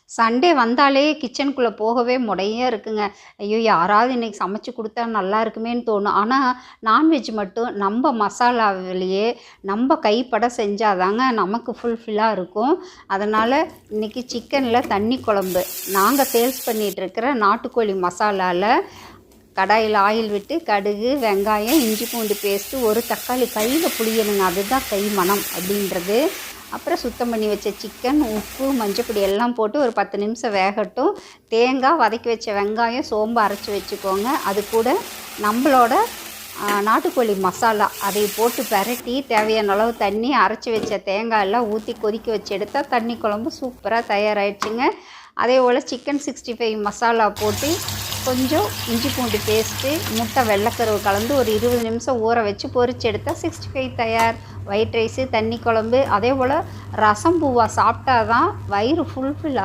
Sunday வந்தாலே கிச்சனுக்குள்ளே போகவே முடையே இருக்குங்க. ஐயோ! யாராவது இன்றைக்கி சமைச்சு கொடுத்தா நல்லா இருக்குமேன்னு தோணும். ஆனால் நான்வெஜ் மட்டும் நம்ம மசாலாவிலேயே நம்ம கைப்பட செஞ்சால் தாங்க நமக்கு ஃபுல்ஃபில்லாக இருக்கும். அதனால் இன்றைக்கி சிக்கனில் தண்ணி குழம்பு நாங்கள் சேல்ஸ் பண்ணிகிட்ருக்கிற நாட்டுக்கோழி மசாலாவில் கடாயில் ஆயில் விட்டு கடுகு, வெங்காயம், இஞ்சி பூண்டு பேஸ்ட்டு, ஒரு தக்காளி கையில் புளியணுங்க. அதுதான் கை மணம் அப்படின்றது. அப்புறம் சுத்தம் பண்ணி வச்ச சிக்கன், உப்பு, மஞ்சப்பொடி எல்லாம் போட்டு ஒரு 10 நிமிஷம் வேகட்டும். தேங்காய், வதக்கி வச்ச வெங்காயம், சோம்பு அரைச்சி வச்சுக்கோங்க. அது கூட நம்மளோட நாட்டுக்கோழி மசாலா அதை போட்டு பெரட்டி தேவையான அளவு தண்ணி, அரைச்சி வச்ச தேங்காய் எல்லாம் ஊற்றி கொதிக்க வச்சு எடுத்தால் தண்ணி குழம்பு சூப்பராக தயாராகிடுச்சுங்க. அதே போல் சிக்கன் 65 மசாலா போட்டு கொஞ்சம் இஞ்சி பூண்டு பேஸ்ட்டு, முட்டை வெள்ளைக்கருவு கலந்து ஒரு 20 நிமிஷம் ஊற வச்சு பொரிச்சு எடுத்தால் 65 தயார். ஒயிட் ரைஸு, தண்ணி குழம்பு, அதே போல் ரசம் பூவா சாப்பிட்டா தான் வயிறு ஃபுல்ஃபில்